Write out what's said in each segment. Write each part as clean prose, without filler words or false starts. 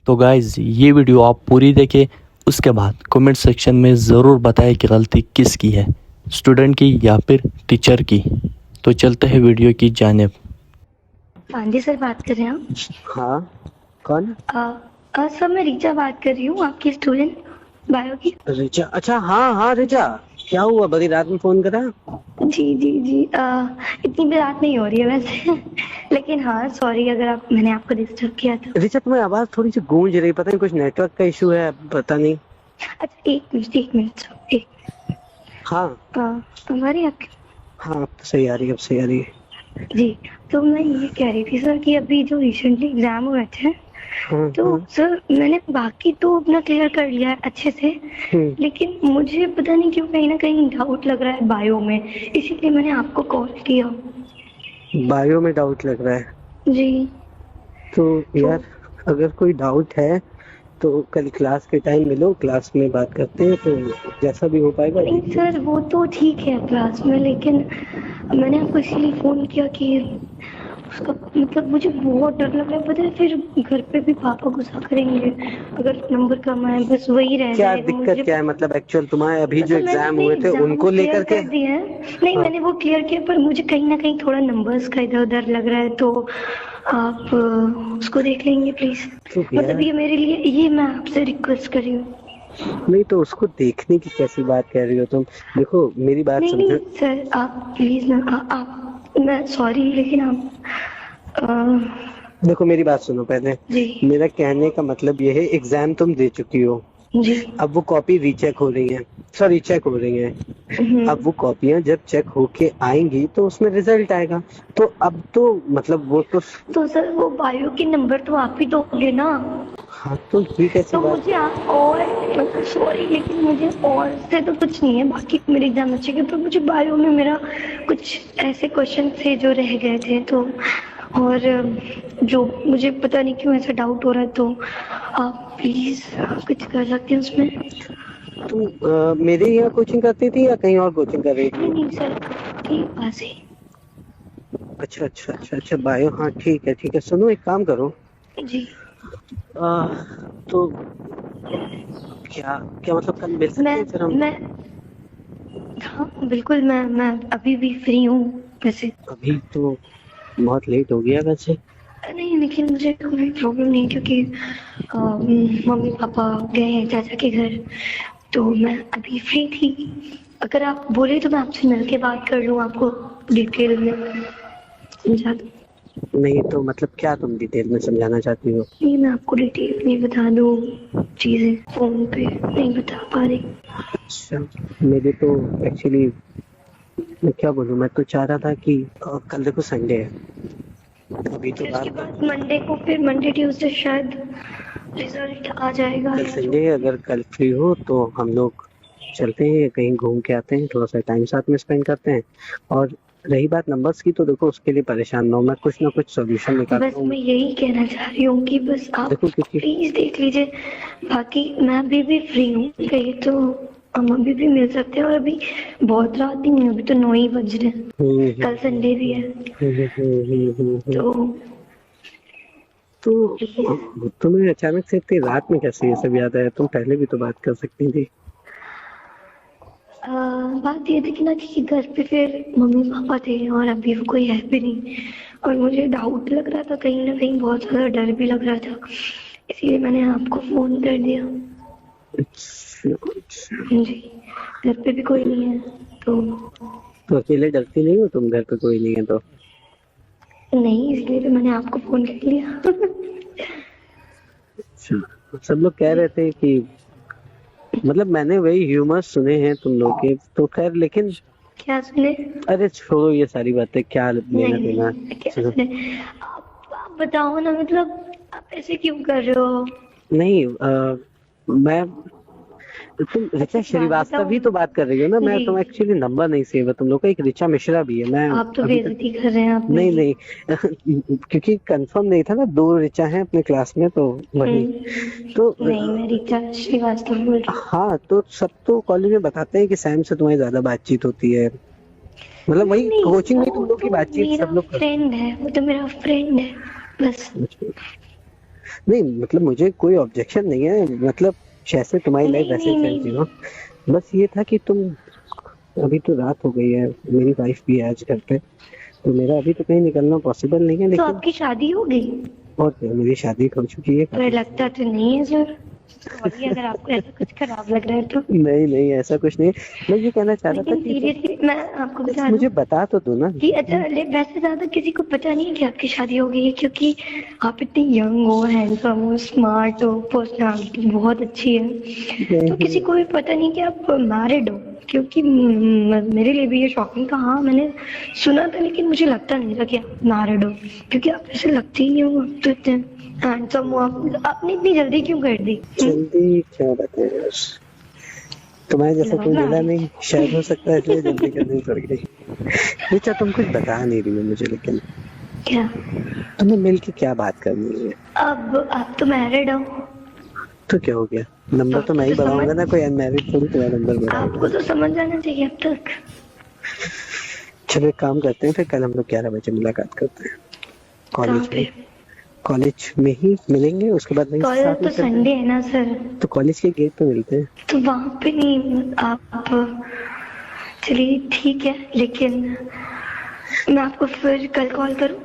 तो गाइज ये वीडियो आप पूरी देखें, उसके बाद कमेंट सेक्शन में ज़रूर बताएं कि गलती किसकी है, स्टूडेंट की या फिर टीचर की। तो चलते हैं वीडियो की जानिब। पांडे सर बात कर रहे हैं आप? हाँ, कौन? सर मैं रीचा बात कर रही हूँ, आपकी स्टूडेंट बायो की। रिचा? अच्छा, हाँ हाँ रिचा, क्या हुआ, बड़ी रात में फोन करा? जी जी जी, इतनी भी रात नहीं हो रही है वैसे लेकिन हाँ सॉरी अगर मैंने आपको डिस्टर्ब किया था। रिचा, तुम्हारी आवाज थोड़ी सी गूंज रही, पता नहीं कुछ नेटवर्क का इशू है, पता नहीं। अच्छा एक मिनट सर, एक हाँ हमारी आपकी। हाँ, अब तो सही आ रही है, अब सही आ रही है। जी, तो मैं ये कह रही थी सर कि अभी जो रिसेंटली एग्जाम हुए थे हाँ तो हाँ। सर मैंने बाकी तो अपना क्लियर कर लिया है अच्छे से, लेकिन मुझे पता नहीं क्यों कहीं ना कहीं डाउट लग रहा है बायो में, इसीलिए मैंने आपको कॉल किया। बायो में डाउट लग रहा है? जी तो यार, अगर कोई डाउट है तो कल क्लास के टाइम मिलो, क्लास में बात करते हैं, तो जैसा भी हो पाएगा। नहीं सर वो तो ठीक है क्लास में, लेकिन मैंने आपको इसीलिए फोन किया कि उसका मतलब मुझे बहुत डर लग रहा है, पता है फिर घर पे भी पापा गुस्सा करेंगे अगर नंबर कम आए, बस वही रह क्या जाएगा दिक्कत मुझे। क्या है, मतलब एक्चुअल तुम्हारे अभी जो मतलब मैंने एग्जाम अपने हुए थे एग्जाम उनको क्लियर लेकर के? कर दिए हैं। नहीं हाँ। मैंने वो क्लियर किया, पर मुझे कहीं ना कहीं थोड़ा नंबर्स का इधर उधर लग रहा है, तो आप उसको देख लेंगे प्लीज। तो मतलब यार, ये मेरे लिए, ये मैं आपसे रिक्वेस्ट कर रही हूँ। नहीं तो उसको देखने की कैसी बात कह रही हो तुम? देखो मेरी बात नहीं समझो। नहीं सर आप प्लीज ना, आप मैं सॉरी लेकिन आप देखो मेरी बात सुनो पहले। जी मेरा कहने का मतलब ये है, एग्जाम तुम दे चुकी हो, जी अब वो कॉपी रीचेक हो रही है, सॉरी चेक हो रही है। अब वो कॉपियां जब चेक होके आएंगी तो उसमें रिजल्ट आएगा। तो अब तो मतलब वो तो सर वो बायो के नंबर तो आप ही दोगे ना? हाँ, तो ये कैसी तो बात? मुझे आप और मतलब सॉरी लेकिन मुझे और से तो कुछ नहीं है, बाकी मेरे एग्जाम अच्छे गए, पर मुझे बायो में मेरा कुछ ऐसे क्वेश्चन थे जो रह गए थे, तो और जो मुझे पता नहीं क्यों ऐसा डाउट हो रहा है, तो आप प्लीज कुछ कर सकते हैं उसमें? तुम मेरे यहाँ कोचिंग करती थी या कहीं और कोचिंग कर रही नहीं थी? नहीं सर आपके पास ही। अच्छा अच्छा अच्छा अच्छा, बायो, हाँ ठीक है ठीक है। सुनो, एक काम करो। जी आ, तो क्या क्या मतलब, कल मिल सकते मैं हैं फिर हम? मैं हाँ बिल्कुल, मैं अभी भी फ्री हूँ वैसे। अभी तो बहुत लेट हो गया वैसे। नहीं लेकिन मुझे कोई प्रॉब्लम नहीं, क्योंकि मम्मी पापा गए हैं चाचा के घर, तो मैं अभी फ्री थी। अगर आप बोले तो मैं आपसे मिल के बात कर लूँ, आपको डिटेल में समझा दूँ। नहीं तो मतलब क्या तुम डिटेल में समझाना चाहती हो? नहीं मैं आपको डिटेल में बता दूँ, चीज़ें फ़ोन पे नहीं बता पा रही। अच्छा, मेरे तो एक्चुअली, मैं क्या बोलूँ, मैं तो चाह रहा था कि कल देखो संडे है, अभी तो फिर उसके रात, बाद मंडे को, फिर मंडे ट्यूसडे शायद रिजल्ट आ जाएगा कल या जो। संडे है, अगर कल फ्री हो तो हम लोग चलते हैं, कहीं घूम के आते हैं, थोड़ा सा टाइम साथ में स्पेंड करते हैं। और रही बात नंबर्स की, तो देखो उसके लिए परेशान ना हो, मैं कुछ ना कुछ सोल्यूशन बस निकालता हूँ। मैं यही कहना चाह रही हूँ कि बस आप देखो उसको क्योंकि प्लीज देख लीजिए, बाकी मैं अभी भी फ्री हूँ, कहीं तो हम अभी भी मिल सकते हैं, और अभी बहुत रात नहीं है, अभी तो 9 ही बज रहे हैं, हम्म कल हम्म संडे भी है, तो तो प्लीज। तुम्हें अचानक से इतनी रात में कैसे ये सब याद आया? तुम पहले भी तो बात कर सकती थी। बात ये थी कि ना कि घर पे फिर मम्मी पापा थे और अभी वो कोई है भी नहीं, और मुझे डाउट लग रहा था, कहीं ना कहीं बहुत ज़्यादा डर भी लग रहा था, इसीलिए मैंने आपको फ़ोन कर दिया। अच्छा अच्छा। जी, घर पे भी कोई नहीं है तो। तो अकेले डरती नहीं हो तुम, घर पे कोई नहीं है तो? नहीं इसलिए तो मैंने आपको फोन कर लिया अच्छा, सब लोग कह जी रहे थे कि, मतलब मैंने वही ह्यूमर सुने हैं तुम लोग के, तो खैर, लेकिन क्या सुने? अरे छोड़ो ये सारी बातें, क्या लेना नहीं देना। नहीं क्या चलो, सुने? आप बताओ ना, मतलब आप ऐसे क्यों कर रहे हो? नहीं मैं, तुम अच्छा ऋचा एक बात श्रीवास्तव बताओ। ही तो बात कर रही हो ना? मैं जी तो एक्चुअली नंबर नहीं सेव है तुम लोग का, एक ऋचा मिश्रा भी है, मैं आप तो अभी तक, बेइज्जती कर रहे हैं आप नहीं मेरी। नहीं क्योंकि कंफर्म नहीं था ना, दो ऋचा हैं अपने क्लास में, तो वही। तो नहीं मैं रीचा श्रीवास्तव बोल रही हूँ। हाँ, तो सब तो कॉलेज में बताते हैं कि सैम से तुम्हारी ज्यादा बातचीत होती है, मतलब नहीं वही नहीं कोचिंग में वो तुम लोग की तो बातचीत मेरा सब लोग फ्रेंड है, वो तो मेरा फ्रेंड है बस। करते हैं। नहीं मतलब मुझे कोई ऑब्जेक्शन नहीं है, मतलब जैसे तुम्हारी लाइफ नहीं वैसे नहीं चलती नहीं। हो। बस ये था कि तुम, अभी तो रात हो गई है, मेरी वाइफ भी है आज घर पे, तो मेरा अभी तो कहीं निकलना पॉसिबल नहीं है, तो लेकिन आपकी शादी हो गई? और क्या, मेरी शादी हो चुकी है पर काफी लगता तो नहीं है सर। सॉरी अगर आपको ऐसा कुछ खराब लग रहा है तो। नहीं नहीं ऐसा कुछ नहीं। मैं ये कहना चाह रहा था लेकिन कि तुम सीरियसली मैं आपको बस बता दूं मुझे बता तो दो ना। कि अच्छा वैसे ज्यादा किसी को पता नहीं है कि आपकी शादी हो गई है, क्योंकि आप इतने यंग हो, हैंडसम हो, स्मार्ट हो, पर्सनालिटी बहुत अच्छी है, तो किसी नहीं को भी पता नहीं कि आप मैरिड हो। क्योंकि मेरे लिए भी ये शॉकिंग था। हाँ मैंने सुना था लेकिन मुझे लगता नहीं था कि आप मैरिड हो, क्योंकि आप ऐसे लगते ही नहीं हो। आप तो इतने हैंडसम हो। आपने इतनी जल्दी क्यों कर दी? जल्दी क्या बताएं यार, तुम्हारे जैसा लव कोई मिला नहीं, शायद हो सकता है इसलिए जल्दी मैरिज। करनी पड़ गई। रिचा तुम कुछ बता नहीं रही हो मुझे, लेकिन क्या? तुम्हें मिल के क्या बात करनी है? अब आप तो मैरिड हो, तो क्या हो गया, तो नंबर तो आपको मैं ही तो समझ बढ़ाऊंगा ना, कोई अनमैरिड थोड़ी तुम्हारा नंबर आपको बढ़ाएगा। तो समझ जाना चाहिए अब तक। चलो एक काम करते हैं, फिर कल हम लोग 11 बजे मुलाकात करते हैं कहाँ कॉलेज में। पे? कॉलेज में ही मिलेंगे, उसके बाद वहीं से कल साथ में तो चलते हैं। संडे है ना सर। तो कॉलेज के गेट पे मिलते हैं। तो वहां पे नहीं आप? चलिए ठीक है, लेकिन मैं आपको फिर कल कॉल करूं?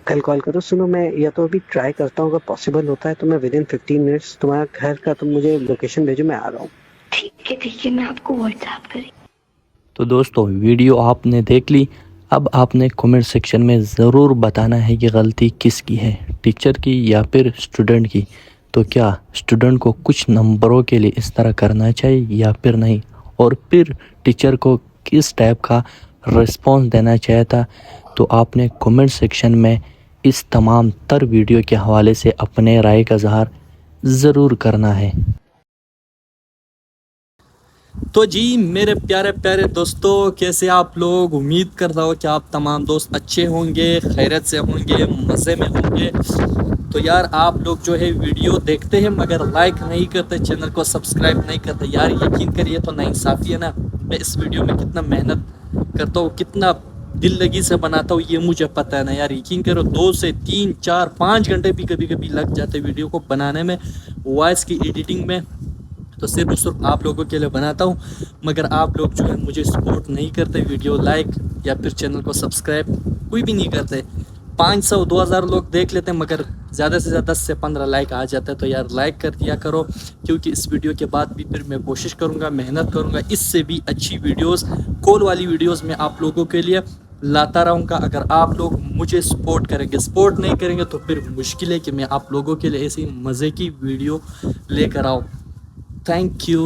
कल कॉल करो। सुनो, मैं या तो अभी ट्राई करता हूँ, अगर पॉसिबल होता है तो मैं विद इन 15 मिनट्स तुम्हारा घर का, तुम मुझे लोकेशन भेजो, मैं आ रहा हूँ। ठीक है, मैं आपको व्हाट्सएप करी। तो दोस्तों वीडियो आपने देख ली। अब आपने कमेंट सेक्शन में ज़रूर बताना है कि गलती किसकी है, टीचर की या फिर स्टूडेंट की। तो क्या स्टूडेंट को कुछ नंबरों के लिए इस तरह करना चाहिए या फिर नहीं, और फिर टीचर को किस टाइप का रिस्पॉन्स देना चाहिए था। तो आपने कमेंट सेक्शन में इस तमाम तर वीडियो के हवाले से अपने राय का इज़हार ज़रूर करना है। तो जी मेरे प्यारे प्यारे दोस्तों, कैसे आप लोग? उम्मीद करता हूँ कि आप तमाम दोस्त अच्छे होंगे, खैरियत से होंगे, मज़े में होंगे। तो यार आप लोग जो है वीडियो देखते हैं मगर लाइक नहीं करते, चैनल को सब्सक्राइब नहीं करते। यार यकीन करिए तो नाइंसाफ़ी है ना। मैं इस वीडियो में कितना मेहनत करता हूँ, कितना दिल लगी से बनाता हूँ, ये मुझे पता है ना यार। यकीन करो 2 से 3 4 5 घंटे भी कभी कभी लग जाते वीडियो को बनाने में, वॉइस की एडिटिंग में। तो सिर्फ आप लोगों के लिए बनाता हूँ, मगर आप लोग जो है मुझे सपोर्ट नहीं करते, वीडियो लाइक या फिर चैनल को सब्सक्राइब कोई भी नहीं करते। 500 2000 लोग देख लेते हैं मगर ज़्यादा से ज़्यादा 10 से 15 लाइक आ जाता है। तो यार लाइक कर दिया करो, क्योंकि इस वीडियो के बाद भी फिर मैं कोशिश करूँगा, मेहनत करूँगा, इससे भी अच्छी वीडियोस, कॉल वाली वीडियोस में आप लोगों के लिए लाता रहूँगा। अगर आप लोग मुझे सपोर्ट करेंगे, सपोर्ट नहीं करेंगे तो फिर मुश्किल है कि मैं आप लोगों के लिए ऐसी मज़े की वीडियो लेकर आऊँ। Thank you.